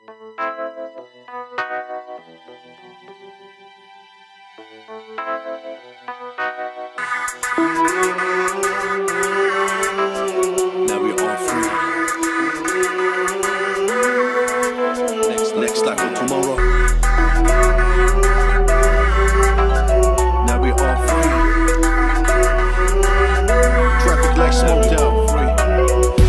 Now we are free. Next life for tomorrow. Now we are free. Traffic lights smoked out, free.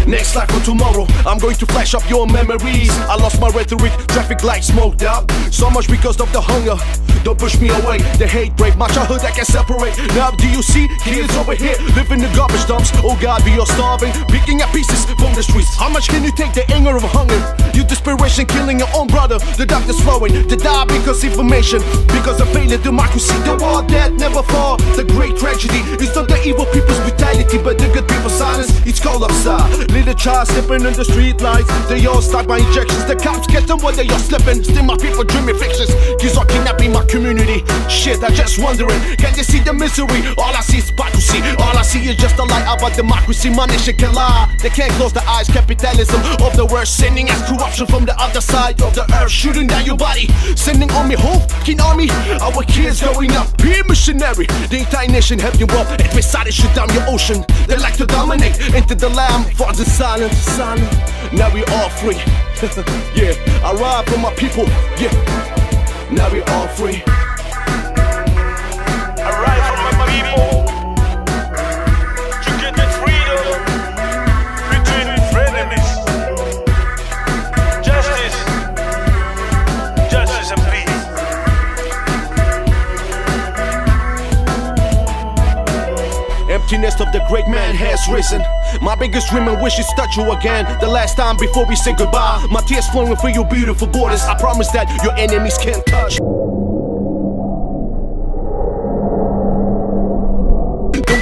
Next life for tomorrow, I'm going to flash up your memories. I lost my rhetoric, traffic lights smoked out. So much because of the hunger. Don't push me away, the hate break my childhood I can separate. Now do you see kids over here living in garbage dumps? Oh God, we are starving, picking up pieces from the streets. How much can you take the anger of hunger? Your desperation killing your own brother. The doctors flowing, they die because information, because of failure democracy. The war that never fall. The great tragedy is not the evil people's brutality, but the good people's silence. It's cold outside. Little child sleeping in the street lights. They all start by injections. The cops get them when they are slipping. Still my people dreaming fictions. Kids are kidnapping my community. Shit, I just wondering, can they see the misery? All I see is hypocrisy. All I see is just a lie about democracy. My nation can lie. They can't close their eyes. Capitalism of the worst, sending us corruption from the other side of the earth, shooting down your body, sending on me whole fucking army. Our kids growing up, be missionary. The entire nation have you up and decided to shut down your ocean. They like to dominate into the land for the silent. Now we all free. Yeah, I ride for my people. Yeah, now we all free. I ride for my people to get that freedom between frenemies. Justice and peace. Emptiness of the great man has risen. My biggest dream and wish is touch you again. The last time before we say goodbye. My tears flowing for your beautiful borders. I promise that your enemies can't touch.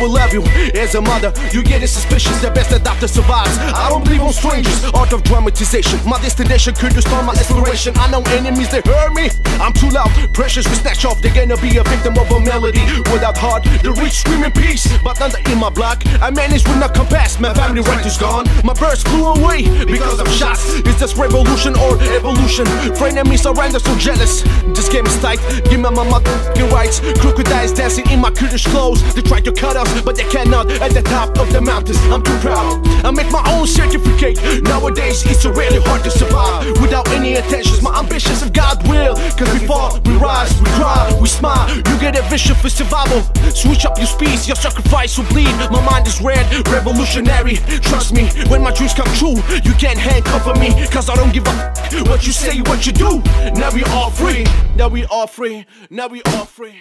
Will love you as a mother. You getting suspicious, the best adopter survives. I don't believe on strangers, art of dramatization. My destination could destroy my aspiration. I know enemies, they hurt me. I'm too loud, pressures we snatch off. They're gonna be a victim of a melody without heart. The rich screaming peace, but under in my block I managed will not come past. My family right is gone. My birds flew away because of shots. Is this revolution or evolution? Frenemies around us so jealous. This game is tight, give me my motherfucking rights. Crocodiles dancing in my Kurdish clothes. They try to cut us, but they cannot. At the top of the mountains, I'm too proud. I make my own certificate. Nowadays, it's really hard to survive without any intentions. My ambitions of God will. Cause we fall, we rise, we cry, we smile. You get a vision for survival. Switch up your speech, your sacrifice will bleed. My mind is red, revolutionary. Trust me, when my dreams come true, you can't handcuff me. Cause I don't give a f what you say, what you do. Now we all free. Now we all free. Now we all free.